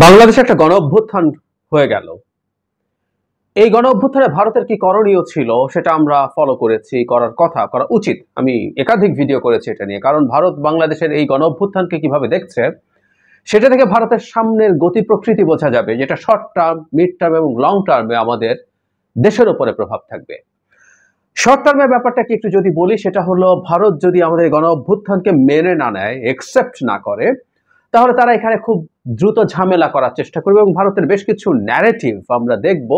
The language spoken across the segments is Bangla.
বাংলাদেশে একটা গণ অভ্যুত্থান হয়ে গেল। এই গণ অভ্যুত্থানে ভারতের কি করণীয় ছিল সেটা আমরা ফলো করেছি, করার কথা, করা উচিত। আমি একাধিক ভিডিও করেছি এটা নিয়ে, কারণ ভারত বাংলাদেশের এই গণ অভ্যুত্থানকে কিভাবে দেখছে সেটা থেকে ভারতের সামনের গতি প্রকৃতি বোঝা যাবে, যেটা শর্ট টার্ম, মিড টার্ম এবং লং টার্মে আমাদের দেশের উপরে প্রভাব থাকবে। শর্ট টার্মের ব্যাপারটা কি একটু যদি বলি, সেটা হলো ভারত যদি আমাদের গণ অভ্যুত্থানকে মেনে না নেয়, একসেপ্ট না করে, তাহলে তারা এখানে খুব দ্রুত ঝামেলা করার চেষ্টা করবে এবং ভারতের বেশ কিছু ন্যারেটিভ আমরা দেখব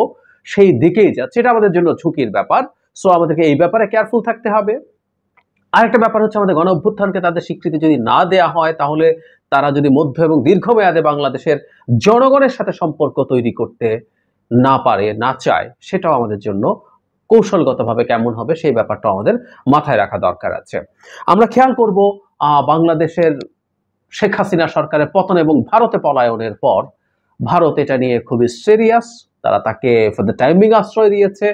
সেই দিকেই যাচ্ছে। এটা আমাদের জন্য ঝুঁকির ব্যাপার। সো আমাদেরকে এই ব্যাপারে কেয়ারফুল থাকতে হবে। আরেকটা ব্যাপার হচ্ছে, আমাদের গণ অভ্যুত্থানকে তাদের স্বীকৃতি যদি না দেয়া হয়, তাহলে তারা যদি মধ্য এবং দীর্ঘমেয়াদে বাংলাদেশের জনগণের সাথে সম্পর্ক তৈরি করতে না পারে, না চায়, সেটাও আমাদের জন্য কৌশলগতভাবে কেমন হবে সেই ব্যাপারটা আমাদের মাথায় রাখা দরকার আছে। আমরা খেয়াল করব বাংলাদেশের শেখ হাসিনা সরকারের পতন এবং ভারতে পলায়নের পর ভারত এটা নিয়ে খুবই সিরিয়াস। তারা তাকে ফর দ্য টাইমিং আশ্রয় দিয়েছে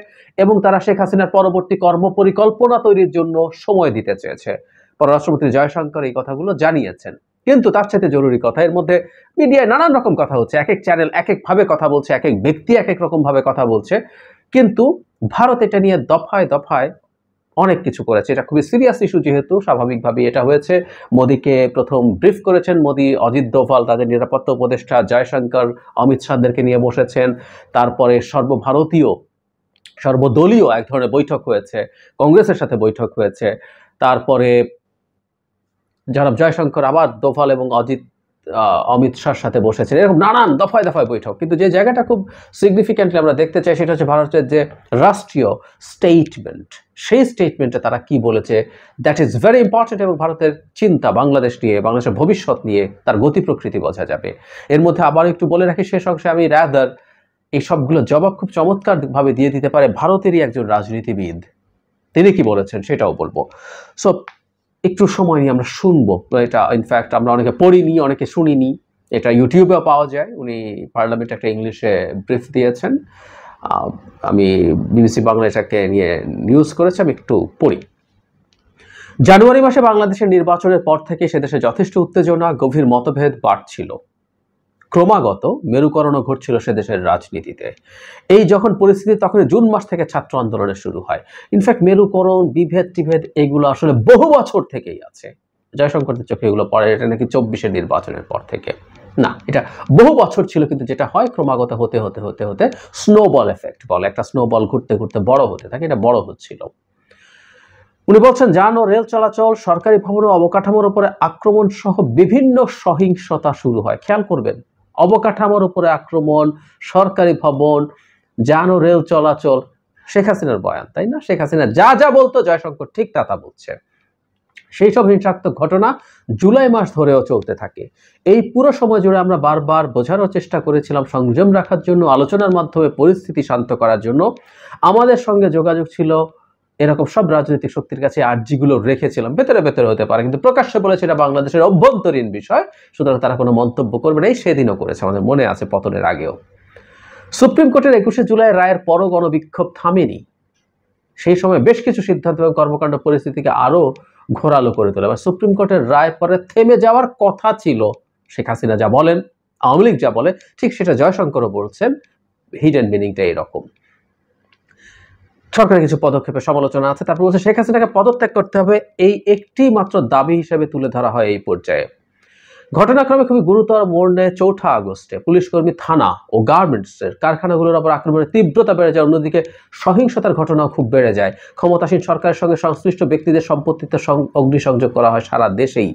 এবং তারা শেখ হাসিনার পরবর্তী কর্মপরিকল্পনা তৈরির জন্য সময় দিতে চেয়েছে। পররাষ্ট্রমন্ত্রী জয়শঙ্কর এই কথাগুলো জানিয়েছেন। কিন্তু তার সাথে জরুরি কথা, এর মধ্যে মিডিয়ায় নানান রকম কথা হচ্ছে, এক এক চ্যানেল এক এক ভাবে কথা বলছে, এক এক ব্যক্তি এক এক রকম ভাবে কথা বলছে, কিন্তু ভারত এটা নিয়ে দফায় দফায় অনেক কিছু করেছে। এটা খুবই সিরিয়াস ইস্যু, যেহেতু স্বাভাবিকভাবে এটা হয়েছে। মোদীকে প্রথম ব্রিফ করেছেন মোদী, অজিত দোভাল তাদের নিরাপত্তা উপদেষ্টা, জয়শঙ্কর অমিত শাহদেরকে নিয়ে বসেছেন। তারপরে সর্বভারতীয় সর্বদলীয় এক ধরনের বৈঠক হয়েছে, কংগ্রেসের সাথে বৈঠক হয়েছে। তারপরে জনাব জয়শঙ্কর আবার দোভাল এবং অমিত শাহর সাথে বসেছেন। এরকম নানান দফায় দফায় বৈঠক। কিন্তু যে জায়গাটা খুব সিগনিফিক্যান্টলি আমরা দেখতে চাই, সেটা হচ্ছে ভারতের যে রাষ্ট্রীয় স্টেটমেন্ট, সেই স্টেটমেন্টে তারা কি বলেছে, দ্যাট ইজ ভেরি ইম্পর্টেন্ট। এবং ভারতের চিন্তা বাংলাদেশ নিয়ে, বাংলাদেশের ভবিষ্যৎ নিয়ে, তার গতি প্রকৃতি বোঝা যাবে। এর মধ্যে আবার একটু বলে রাখি শেষ অংশে, আমি রাদার এই সবগুলো জবাব খুব চমৎকারভাবে দিয়ে দিতে পারে ভারতেরই একজন রাজনীতিবিদ। তিনি কি বলেছেন সেটাও বলবো। সো একটু সময় নিয়ে আমরা শুনবো। এটা ইনফ্যাক্ট আমরা অনেকে পড়িনি, অনেকে শুনিনি, এটা ইউটিউবেও পাওয়া যায়। উনি পার্লামেন্টে একটা ইংলিশে ব্রিফ দিয়েছেন। আমি বিবিসি বাংলা এটাকে নিয়ে নিউজ করেছি, আমি একটু পড়ি। জানুয়ারি মাসে বাংলাদেশের নির্বাচনের পর থেকে সেদেশে যথেষ্ট উত্তেজনা, গভীর মতভেদ বাড়ছিল। ক্রমাগত মেরুকরণও ঘটছিল সেদেশের রাজনীতিতে। এই যখন পরিস্থিতি, তখন জুন মাস থেকে ছাত্র আন্দোলনের শুরু হয়। ইনফ্যাক্ট মেরুকরণ, বিভেদ টিভেদ এগুলো আসলে বহু বছর থেকেই আছে। জয়শঙ্করের চোখে এগুলো পড়ে এটা নাকি 24-এর নির্বাচনের পর থেকে, না, এটা বহু বছর ছিল। কিন্তু যেটা হয়, ক্রমাগত হতে হতে হতে হতে স্নোবল এফেক্ট বলে, একটা স্নোবল ঘুরতে ঘুরতে বড় হতে থাকে, এটা বড় হচ্ছিল। উনি বলছেন, যান ও রেল চলাচল, সরকারি ভবন ও অবকাঠামোর উপরে আক্রমণ সহ বিভিন্ন সহিংসতা শুরু হয়। খেয়াল করবেন, অবকাঠামোর উপরে আক্রমণ, সরকারি ভবন, যান ও রেল চলাচল, শেখ হাসিনার বয়ান, তাই না? শেখ হাসিনা যা যা বলতো জয়শঙ্কর ঠিক তা বলছে। সেই সব হিংসাত্মক ঘটনা জুলাই মাস ধরেও চলতে থাকে। এই পুরো সময় জুড়ে আমরা বারবার বোঝানোর চেষ্টা করেছিলাম, সংযম রাখার জন্য, আলোচনার মাধ্যমে পরিস্থিতি শান্ত করার জন্য। আমাদের সঙ্গে যোগাযোগ ছিল এরকম সব রাজনৈতিক শক্তির কাছে, আর্জিগুলো রেখেছিলাম। ভেতরে ভেতরে হতে পারে, কিন্তু প্রকাশ্যে বলেছে এটা বাংলাদেশের অভ্যন্তরীণ বিষয়, সুতরাং তারা কোনো মন্তব্য করবে না। এই সেদিনও করেছে, আমাদের মনে আছে, পতনের আগেও। সুপ্রিম কোর্টের 21শে জুলাই রায়ের পরও গণবিক্ষোভ থামেনি। সেই সময় বেশ কিছু সিদ্ধান্ত এবং কর্মকাণ্ড পরিস্থিতিকে আরো ঘোরালো করে তোলে। আবার সুপ্রিম কোর্টের রায় পরে থেমে যাওয়ার কথা ছিল। শেখ হাসিনা যা বলেন, আওয়ামী লীগ যা বলে, ঠিক সেটা জয়শঙ্করও বলছেন। হিডেন মিনিংটা এরকম। সরকারের কিছু পদক্ষেপের সমালোচনা আছে। তারপর বলছে শেখ হাসিনাকে পদত্যাগ করতে হবে, এই একটি মাত্র দাবি হিসেবে তুলে ধরা হয় এই পর্যায়ে। ঘটনাক্রমে খুবই গুরুতর মোড় নেয় 4 আগস্টে। পুলিশকর্মী, থানা ও গার্মেন্টসের কারখানাগুলোর উপর আক্রমণের তীব্রতা বেড়ে যায়। অন্যদিকে সহিংসতার ঘটনাও খুব বেড়ে যায়। ক্ষমতাসীন সরকারের সঙ্গে সংশ্লিষ্ট ব্যক্তিদের সম্পত্তিতে অগ্নিসংযোগ করা হয় সারা দেশেই।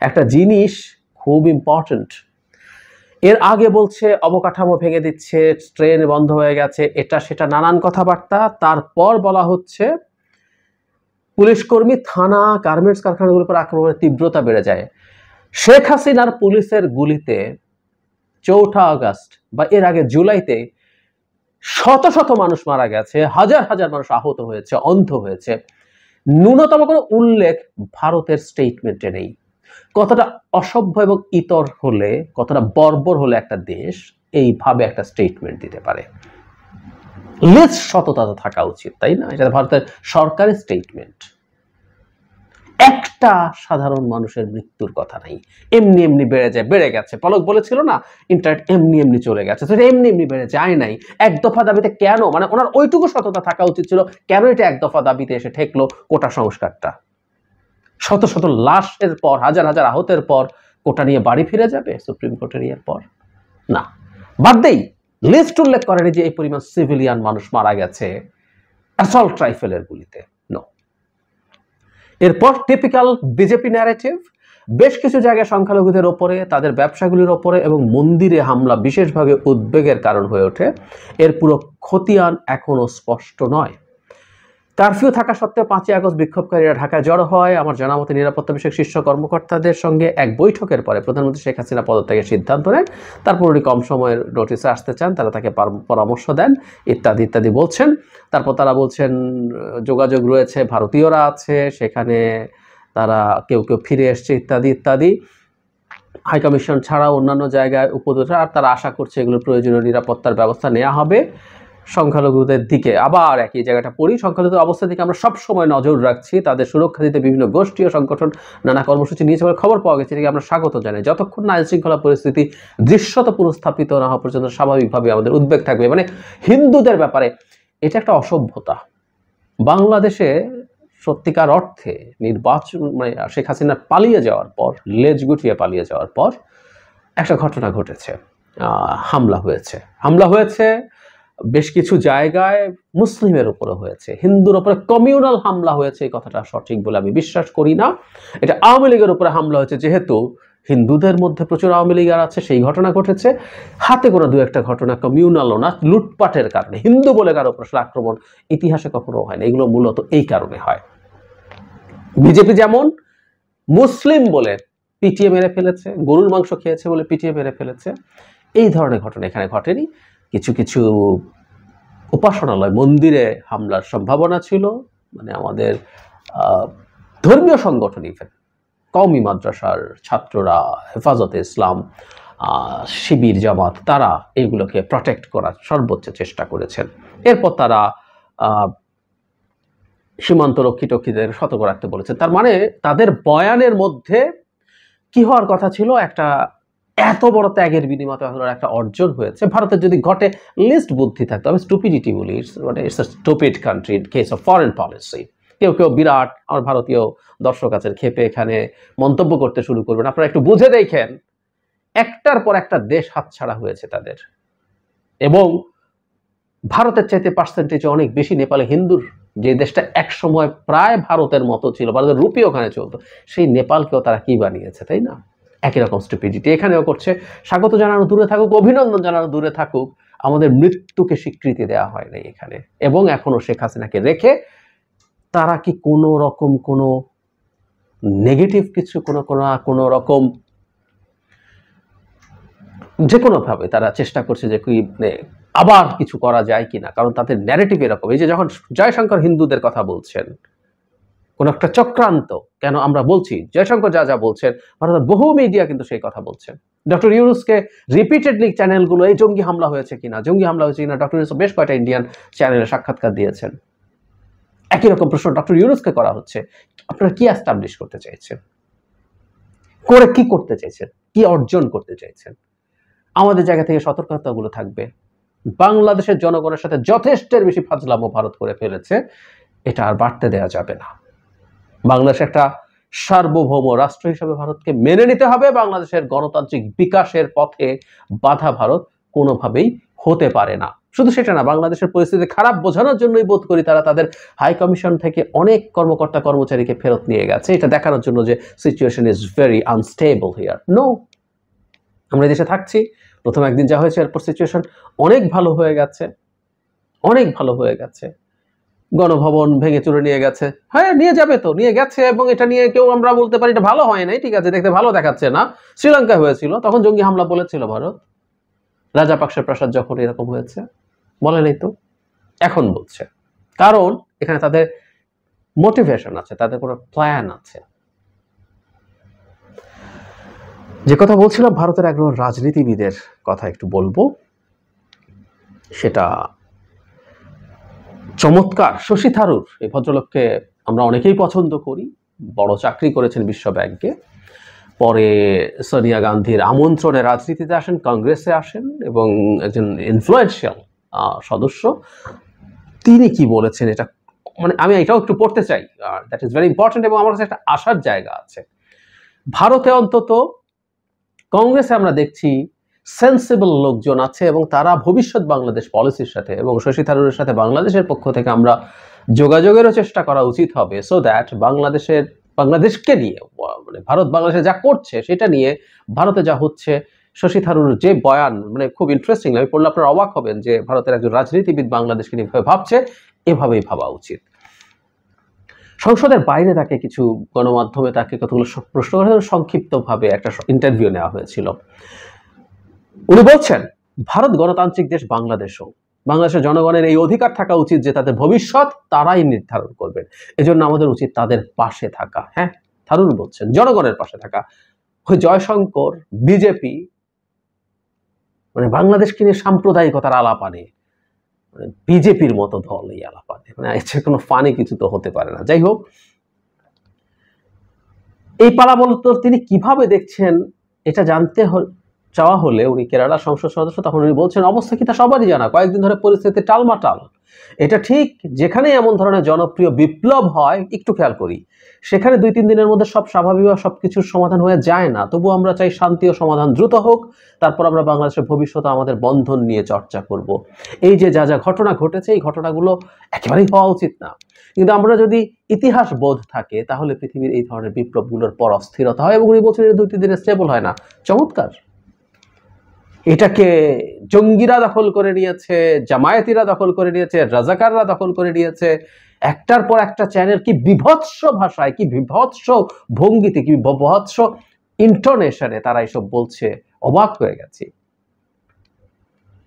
একটা জিনিস খুব ইম্পর্টেন্ট, এর আগে বলছে অবকাঠামো ভেঙে দিচ্ছে, ট্রেন বন্ধ হয়ে গেছে, এটা সেটা নানান কথাবার্তা। তারপর বলা হচ্ছে পুলিশকর্মী, থানা, গার্মেন্টস কারখানাগুলোর উপর আক্রমণের তীব্রতা বেড়ে যায়। শেখ হাসিনার পুলিশের গুলিতে 4 আগস্ট বা এর আগে জুলাইতে শত শত মানুষ মারা গেছে, হাজার হাজার মানুষ আহত হয়েছে, অন্ধ হয়েছে। ন্যূনতম কোনো উল্লেখ ভারতের স্টেটমেন্টে নেই। কতটা অসভ্য এবং ইতর হলে, কতটা বর্বর হলে একটা দেশ এইভাবে একটা স্টেটমেন্ট দিতে পারে? লেস সততা থাকা উচিত, তাই না? এটা ভারতের সরকারি স্টেটমেন্ট। একটা সাধারণ মানুষের মৃত্যুর কথা নাই। এমনি এমনি বেড়ে গেছে। পলক বলেছিল না, ইন্টারনেট এমনি এমনি চলে গেছে, সেটা এমনি এমনি বেড়ে যায় নাই। এক দফা দাবিতে কেন, মানে ওনার ওইটুকু সততা থাকা উচিত ছিল, কেন এটা এক দফা দাবিতে এসে ঠেকলো কোটা সংস্কারটা? শত শত লাশের পর, হাজার হাজার আহতের পর কোটা নিয়ে বাড়ি ফিরে যাবে সুপ্রিম কোর্টের ইয়ের পর? না, বাদ দেই, লিস্ট উল্লেখ করেনি যে এই পরিমাণ সিভিলিয়ান মানুষ মারা গেছে অ্যাসল্ট রাইফেলের গুলিতে। নো। এরপর টিপিক্যাল বিজেপি ন্যারেটিভ, বেশ কিছু জায়গায় সংখ্যালঘুদের ওপরে, তাদের ব্যবসাগুলির ওপরে এবং মন্দিরে হামলা বিশেষভাবে উদ্বেগের কারণ হয়ে ওঠে। এর পুরো খতিয়ান এখনো স্পষ্ট নয়। কারফিউ থাকা সত্ত্বেও 5ই আগস্ট বিক্ষোভকারীরা ঢাকায় জড়ো হয়। আমার জানা মতে নিরাপত্তা বিষয়ক শীর্ষ কর্মকর্তাদের সঙ্গে এক বৈঠকের পরে প্রধানমন্ত্রী শেখ হাসিনা পদত্যাগের সিদ্ধান্ত নেন। তারপর উনি কম সময়ের নোটিসে আসতে চান, তারা তাকে পরামর্শ দেন, ইত্যাদি ইত্যাদি বলছেন। তারপর তারা বলছেন যোগাযোগ রয়েছে, ভারতীয়রা আছে সেখানে, তারা কেউ কেউ ফিরে এসছে, ইত্যাদি ইত্যাদি। হাইকমিশন ছাড়াও অন্যান্য জায়গায় উপদেষ্টা, আর তারা আশা করছে এগুলো প্রয়োজনীয় নিরাপত্তার ব্যবস্থা নেওয়া হবে সংখ্যালঘুদের দিকে। আবার একই জায়গাটা পড়ি, সংখ্যালঘুদের অবস্থা দিকে আমরা সব সময় নজর রাখছি, তাদের সুরক্ষা দিতে বিভিন্ন গোষ্ঠী ও সংগঠন নানা কর্মসূচি নিয়েছে বলে খবর পাওয়া গেছে, এটাকে আমরা স্বাগত জানাই। যতক্ষণ না আইনশৃঙ্খলা পরিস্থিতি দৃশ্যত পুনঃস্থাপিত না হওয়া পর্যন্ত স্বাভাবিকভাবে আমাদের উদ্বেগ থাকবে। মানে হিন্দুদের ব্যাপারে এটা একটা অসভ্যতা। বাংলাদেশে সত্যিকার অর্থে নির্বাচন, মানে শেখ হাসিনা পালিয়ে যাওয়ার পর, লেজ গুটিয়ে পালিয়ে যাওয়ার পর একটা ঘটনা ঘটেছে, হামলা হয়েছে বেশ কিছু জায়গায়, মুসলিমের উপরে হয়েছে, হিন্দুর উপরে কমিউনাল হামলা হয়েছে। এই কথাটা সঠিক বলে আমি বিশ্বাস করি না। এটা আওয়ামী লীগের উপরে হামলা হয়েছে, যেহেতু হিন্দুদের মধ্যে প্রচুর আওয়ামী লীগার আছে, সেই ঘটনা ঘটেছে। হাতে গোনা দু একটা ঘটনা কমিউনালও না, লুটপাটের কারণে, হিন্দু বলে কারো উপর আক্রমণ ইতিহাসে কখনো হয় না। এগুলো মূলত এই কারণে হয়। বিজেপি যেমন মুসলিম বলে পিটিয়ে মেরে ফেলেছে, গরুর মাংস খেয়েছে বলে পিটিয়ে মেরে ফেলেছে, এই ধরনের ঘটনা এখানে ঘটেনি। কিছু কিছু উপাসনালয়, মন্দিরে হামলার সম্ভাবনা ছিল, মানে আমাদের ধর্মীয় সংগঠন, ইভেন কওমি মাদ্রাসার ছাত্ররা, হেফাজতে ইসলাম, শিবির, জামাত, তারা এইগুলোকে প্রটেক্ট করার সর্বোচ্চ চেষ্টা করেছেন। এরপর তারা সীমান্ত রক্ষীদের সতর্ক রাখতে বলেছেন। তার মানে তাদের বয়ানের মধ্যে কি হওয়ার কথা ছিল, একটা এত বড় ত্যাগের বিনিময়ে একটা অর্জন হয়েছে। ভারতের যদি ঘটে লিস্ট বুদ্ধি থাকতো, আমি স্টুপিডিটি বলি, it's a stupid country in case of foreign policy. কেউ কেউ বিরাট, আমার ভারতীয় দর্শক আছেন, ক্ষেপে এখানে মন্তব্য করতে শুরু করবেন। আপনারা একটু বুঝে দেখেন, একটার পর একটা দেশ হাতছাড়া হয়েছে তাদের, এবং ভারতের চাইতে পার্সেন্টেজে অনেক বেশি নেপালে হিন্দুর, যে দেশটা এক সময় প্রায় ভারতের মতো ছিল, ভারতের রুপি ওখানে চলতো, সেই নেপালকেও তারা কি বানিয়েছে, তাই না? একই রকম স্টুপিডিটি এখানেও করছে। স্বাগত জানানো দূরে থাকুক, অভিনন্দন জানানো দূরে থাকুক, আমাদের মৃত্যুকে স্বীকৃতি দেওয়া হয় নাই এখানে। এবং এখনো শেখ হাসিনাকে রেখে তারা কি কোনো রকম কোনো নেগেটিভ কিছু, কোনো রকম যে কোনোভাবে তারা চেষ্টা করছে যে কি আবার কিছু করা যায় কিনা, কারণ তাদের ন্যারেটিভ এরকম। এই যে যখন জয়শঙ্কর হিন্দুদের কথা বলছেন, কোন একটা চক্রান্ত, কেন আমরা বলছি জয়শঙ্কর যা যা বলছেন, ভারতের বহু মিডিয়া কিন্তু সেই কথা বলছেন। ডক্টর ইউনুসকে রিপিটেডলি চ্যানেলগুলো এই জঙ্গি হামলা হয়েছে কিনা ডক্টর ইউনুস বেশ কয়েকটা ইন্ডিয়ান চ্যানেলে সাক্ষাৎকার দিয়েছেন। একই রকম প্রশ্ন ডক্টর ইউনুসকে করা হচ্ছে, আপনারা কি এস্টাবলিশ করতে চাইছেন, করে কি করতে চাইছেন, কি অর্জন করতে চাইছেন? আমাদের জায়গা থেকে সতর্কতাগুলো থাকবে। বাংলাদেশের জনগণের সাথে যথেষ্টের বেশি ফাজলামো ভারত করে ফেলেছে, এটা আর বাড়তে দেওয়া যাবে না। বাংলাদেশ একটা সার্বভৌম রাষ্ট্র হিসেবে ভারতকে মেনে নিতে হবে। বাংলাদেশের গণতান্ত্রিক বিকাশের পথে বাধা ভারত কোনোভাবেই হতে পারে না। শুধু সেটা না, বাংলাদেশের পরিস্থিতি খারাপ বোঝানোর জন্যই বোধ করি তারা তাদের হাই কমিশন থেকে অনেক কর্মকর্তা কর্মচারীকে ফেরত নিয়ে গেছে, এটা দেখানোর জন্য যে situation is very unstable here. No, আমরা দেশে থাকছি, প্রথম একদিন যা হয়েছে, এরপর সিচুয়েশন অনেক ভালো হয়ে গেছে। গণভবন ভেঙে চুরে নিয়ে গেছে, হ্যাঁ নিয়ে যাবে তো, নিয়ে গেছে, এবং এটা নিয়ে কেউ আমরা বলতে পারি এটা ভালো হয় নাই, ঠিক আছে, দেখতে ভালো দেখাচ্ছে না। শ্রীলঙ্কায় হয়েছিল, তখন জঙ্গি হামলা বলেছিল ভারত। রাজাপাকসের প্রাসাদ যখন এরকম হয়েছে, বলে নাই তো, এখন বলছে, কারণ এখানে তাদের মোটিভেশন আছে, তাদের কোনো প্ল্যান আছে। যে কথা বলছিলাম, ভারতের একজন রাজনীতিবিদের কথা একটু বলবো, সেটা চমৎকার। শশী থারুর, এই ভদ্রলোককে আমরা অনেকেই পছন্দ করি, বড় চাকরি করেছেন বিশ্ব ব্যাংকে, পরে সোনিয়া গান্ধীর আমন্ত্রণে রাজনীতিতে আসেন, কংগ্রেসে আসেন এবং একজন ইনফ্লুয়েন্সিয়াল সদস্য। তিনি কি বলেছেন এটা মানে আমি এটাও একটু পড়তে চাই, দ্যাট ইজ ভেরি ইম্পর্টেন্ট এবং আমার কাছে একটা আশার জায়গা আছে। ভারতে অন্তত কংগ্রেসে আমরা দেখছি সেন্সিবল লোকজন আছে এবং তারা ভবিষ্যৎ বাংলাদেশ পলিসির সাথে এবং শশী থারুরের সাথে বাংলাদেশের পক্ষ থেকে আমরা যোগাযোগেরও চেষ্টা করা উচিত হবে, সো দ্যাট বাংলাদেশকে নিয়ে মানে ভারত বাংলাদেশে যা করছে সেটা নিয়ে ভারতে যা হচ্ছে, শশী থারুর যে বয়ান মানে খুব ইন্টারেস্টিং, আমি পড়লে আপনারা অবাক হবেন যে ভারতের একজন রাজনীতিবিদ বাংলাদেশকে নিয়ে ভাবছে, এভাবেই ভাবা উচিত। সংসদের বাইরে তাকে কিছু গণমাধ্যমে তাকে কতগুলো প্রশ্ন করে সংক্ষিপ্তভাবে একটা ইন্টারভিউ নেওয়া হয়েছিল। উনি বলছেন ভারত গণতান্ত্রিক দেশ, বাংলাদেশের জনগণের এই অধিকার থাকা উচিত যে তাদের ভবিষ্যৎ তারাই নির্ধারণ করবেন, এজন্য আমাদের উচিত তাদের পাশে থাকা। হ্যাঁ, থারুর বলছেন জনগণের পাশে থাকা। জয়শঙ্কর, বিজেপি মানে বাংলাদেশকে নিয়ে সাম্প্রদায়িকতার আলাপ আনে, মানে বিজেপির মতো দল এই আলাপ আনে, মানে এর কোনো ফানি কিছু তো হতে পারে না। যাই হোক, এই পালাবদল তিনি কিভাবে দেখছেন এটা জানতে চাওয়া হলে উনি কেরালা সংসদ সদস্য, তখন উনি বলছেন অবস্থা কি তা সবারই জানা, কয়েকদিন ধরে পরিস্থিতি টালমাটাল। এটা ঠিক, যেখানে এমন ধরনের জনপ্রিয় বিপ্লব হয় একটু খেয়াল করি, সেখানে 2-3 দিনের মধ্যে সব স্বাভাবিক সবকিছুর সমাধান হয়ে যায় না। তবু আমরা চাই শান্তি ও সমাধান দ্রুত হোক, তারপর আমরা বাংলাদেশের ভবিষ্যৎ আমাদের বন্ধন নিয়ে চর্চা করব। এই যে যা যা ঘটনা ঘটেছে এই ঘটনাগুলো একেবারেই হওয়া উচিত না, কিন্তু আমরা যদি ইতিহাস বোধ থাকে তাহলে পৃথিবীর এই ধরনের বিপ্লবগুলোর পর অস্থিরতা হয় এবং উনি বলছেন 2-3 দিনে স্টেবল হয় না। চমৎকার। এটাকে জঙ্গিরা দখল করে নিয়েছে, জামায়াতিরা দখল করে নিয়েছে, রাজাকাররা দখল করে নিয়েছে, একটার পর একটা চ্যানেল কি বিভৎস ভাষায়, কি বিভৎস ভঙ্গিতে, কি বিভৎস ইন্টোনেশনে তারা এসব বলছে, অবাক হয়ে গেছি।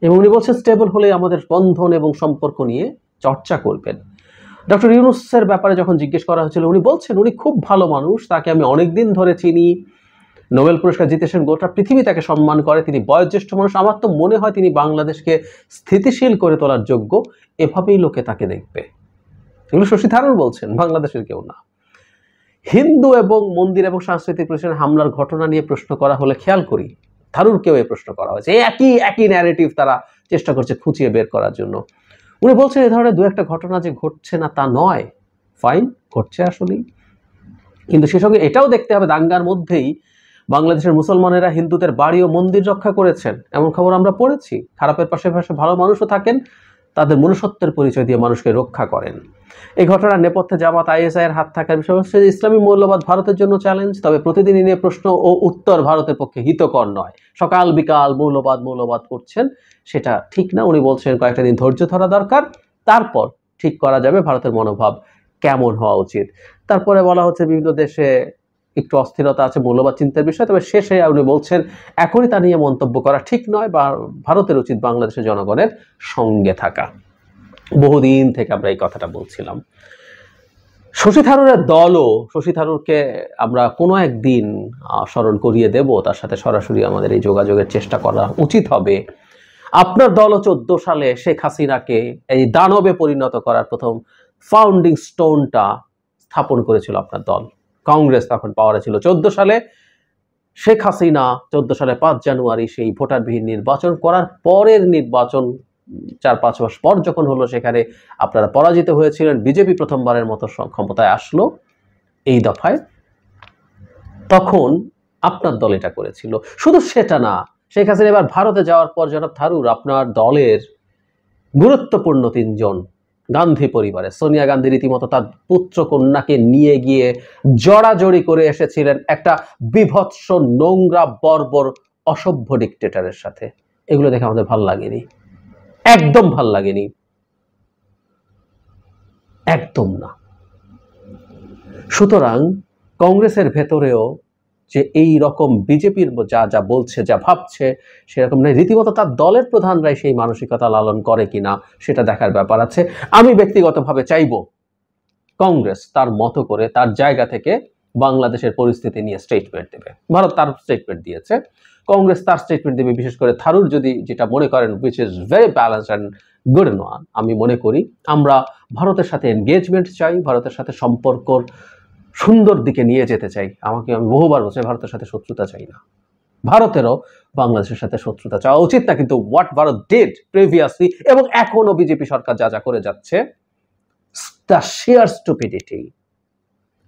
এবং উনি বলছেন স্টেবল হলে আমাদের বন্ধন এবং সম্পর্ক নিয়ে চর্চা করবেন। ডক্টর ইউনূসের ব্যাপারে যখন জিজ্ঞেস করা হয়েছিল উনি বলছেন উনি খুব ভালো মানুষ, তাকে আমি অনেকদিন ধরে চিনি, নোবেল পুরস্কার জিতেছেন, গোটা পৃথিবী তাকে সম্মান করে, তিনি বয়োজ্যেষ্ঠ মানুষ, আমার তো মনে হয় তিনি বাংলাদেশকে স্থিতিশীল করে তোলার যোগ্য, এভাবেই লোকে তাকে দেখবে। এগুলো শশী থারুর বলছেন, বাংলাদেশের কেউ না। হিন্দু এবং মন্দির এবং সাংস্কৃতিক প্রতিষ্ঠানে হামলার ঘটনা নিয়ে প্রশ্ন করা হলে খেয়াল করি থারুরকেও এই প্রশ্ন করা হয়েছে, একই ন্যারেটিভ তারা চেষ্টা করছে খুঁচিয়ে বের করার জন্য। উনি বলছেন এই ধরনের 2-1টা ঘটনা যে ঘটছে না তা নয়, ফাইন, ঘটছে আসলেই, কিন্তু সে সঙ্গে এটাও দেখতে হবে দাঙ্গার মধ্যেই বাংলাদেশের মুসলমানেরা হিন্দুদের বাড়ি ও মন্দির রক্ষা করেছেন, এমন খবর আমরা পড়েছি। খারাপের পাশে ভালো মানুষও থাকেন, তাদের মনুষ্যত্বের পরিচয় দিয়ে মানুষকে রক্ষা করেন। এই ঘটনার নেপথ্যে জামাত আইএসআই এর হাত থাকার বিষয় হচ্ছে ইসলামী মৌলবাদ ভারতের জন্য চ্যালেঞ্জ, তবে প্রতিদিনই নিয়ে প্রশ্ন ও উত্তর ভারতের পক্ষে হিতকর নয়। সকাল বিকাল মৌলবাদ করছেন, সেটা ঠিক না। উনি বলছেন কয়েকটা দিন ধৈর্য ধরা দরকার, তারপর ঠিক করা যাবে ভারতের মনোভাব কেমন হওয়া উচিত। তারপরে বলা হচ্ছে বিভিন্ন দেশে একটু অস্থিরতা আছে মৌলবাদ চিন্তার বিষয়, তবে শেষে উনি বলছেন এখনই তা নিয়ে মন্তব্য করা ঠিক নয়, বা ভারতের উচিত বাংলাদেশের জনগণের সঙ্গে থাকা। বহুদিন থেকে আমরা এই কথাটা বলছিলাম। শশী থারুরের দলও, শশী থারুরকে আমরা কোনো একদিন স্মরণ করিয়ে দেব, তার সাথে সরাসরি আমাদের এই যোগাযোগের চেষ্টা করা উচিত হবে। আপনার দলও 14 সালে শেখ হাসিনাকে এই দানবে পরিণত করার প্রথম ফাউন্ডিং স্টোনটা স্থাপন করেছিল আপনার দল, কংগ্রেস তখন পাওয়ারে ছিল। 14 সালে শেখ হাসিনা 14 সালে 5 জানুয়ারি সেই ভোটারবিহীন নির্বাচন করার পরের নির্বাচন 4-5 মাস পর যখন হলো, সেখানে আপনারা পরাজিত হয়েছিলেন, বিজেপি প্রথমবারের মতো ক্ষমতায় আসলো এই দফায়, তখন আপনার দল এটা করেছিল। শুধু সেটা না, শেখ হাসিনা এবার ভারতে যাওয়ার পর জনাব থারুর আপনার দলের গুরুত্বপূর্ণ 3 জন গান্ধী পরিবারে, সোনিয়া গান্ধী রীতিমতো তার পুত্র কন্যাকে নিয়ে গিয়ে জড়াজড়ি করে এসেছিলেন একটা বিভৎস, নোংরা, বর্বর, অসভ্য ডিক্টেটরের সাথে। এগুলো দেখে আমাদের ভাল লাগেনি, একদম ভাল লাগেনি, একদম না। সুতরাং কংগ্রেসের ভেতরেও যে এই রকম বিজেপির যা যা বলছে, যা ভাবছে সেরকম নয়, রীতিমতো তার দলের প্রধানরাই সেই মানসিকতা লালন করে কিনা সেটা দেখার ব্যাপার আছে। আমি ব্যক্তিগতভাবে চাইব কংগ্রেস তার মতো করে তার জায়গা থেকে বাংলাদেশের পরিস্থিতি নিয়ে স্টেটমেন্ট দেবে। ভারত তার স্টেটমেন্ট দিয়েছে, কংগ্রেস তার স্টেটমেন্ট দেবে। বিশেষ করে থারুর যদি যেটা মনে করেন which is very balance and good one, আমি মনে করি আমরা ভারতের সাথে এনগেজমেন্ট চাই, ভারতের সাথে সম্পর্কর সুন্দর দিকে নিয়ে যেতে চাই। আমি বহুবার বলছি ভারতের সাথে শত্রুতা চাই না, ভারতেরও বাংলাদেশের সাথে শত্রুতা চাওয়া উচিত না। কিন্তু হোয়াট ভারত ডিড প্রিভিয়াসলি এবং এখনো বিজেপি সরকার যা যা করে যাচ্ছে, দ্য শিয়ার স্টুপিডিটি,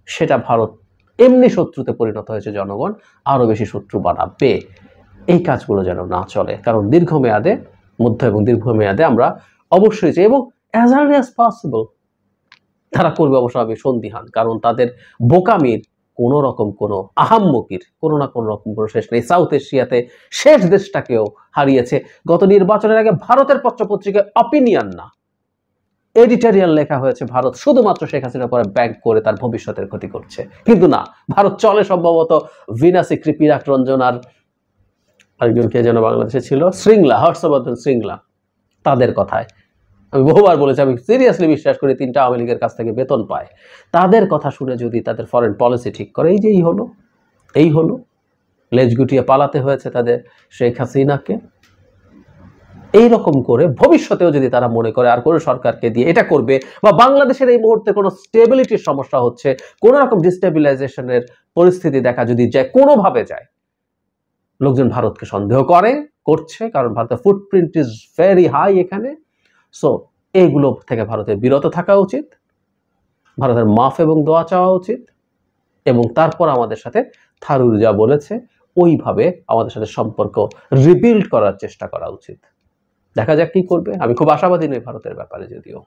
সেটা ভারত এমনি শত্রুতে পরিণত হয়েছে, জনগণ আরো বেশি শত্রু বানাবে। এই কাজগুলো যেন না চলে, কারণ দীর্ঘমেয়াদে, মধ্য এবং দীর্ঘমেয়াদে আমরা অবশ্যই চাই, এবং অ্যাজ আর্লি অ্যাজ পসিবল তারা করবে অবশ্য আমি সন্দিহান, কারণ তাদের বোকামির কোনো রকম কোনো আহাম্মকির কোনো না কোনো রকম কোনো শেষ নেই। সাউথ এশিয়াতে শেষ দেশটাকেও হারিয়েছে। গত নির্বাচনের আগে ভারতের পত্রপত্রিকায় অপিনিয়ন না, এডিটোরিয়াল লেখা হয়েছে ভারত শুধুমাত্র শেখ হাসিনার পরে ব্যাংক করে তার ভবিষ্যতের ক্ষতি করছে। কিন্তু না, ভারত চলে সম্ভবত ভিনাসি কৃপিরাক রঞ্জন আর আরেকজন কে যেন বাংলাদেশে ছিল, শৃঙ্গলা, হর্ষবর্ধন শৃঙ্গলা, তাদের কথায়। আমি বহুবার বলেছি, আমি সিরিয়াসলি বিশ্বাস করি তিনটা আওয়ামী লীগের কাছ থেকে বেতন পায়। তাদের কথা শুনে যদি তাদের ফরেন পলিসি ঠিক করে, এই যে এই হলো লেজ গুটিয়ে পালাতে হয়েছে তাদের শেখ হাসিনাকে। এইরকম করে ভবিষ্যতেও যদি তারা মনে করে আর কোনো সরকারকে দিয়ে এটা করবে, বা বাংলাদেশের এই মুহূর্তে কোনো স্টেবিলিটির সমস্যা হচ্ছে, কোনো রকম ডিস্টেবিলাইজেশনের পরিস্থিতি দেখা যদি যায়, কোনোভাবে যায়, লোকজন ভারতকে সন্দেহ করছে, কারণ ভারতের ফুটপ্রিন্ট ইজ ভেরি হাই এখানে। সো এইগুলো থেকে ভারতের বিরত থাকা উচিত, ভারতের মাফ এবং দোয়া চাওয়া উচিত, এবং তারপর আমাদের সাথে থারুর যা বলেছে ওইভাবে আমাদের সাথে সম্পর্ক রিবিল্ড করার চেষ্টা করা উচিত। দেখা যাক কি করবে। আমি খুব আশাবাদী নই ভারতের ব্যাপারে যদিও।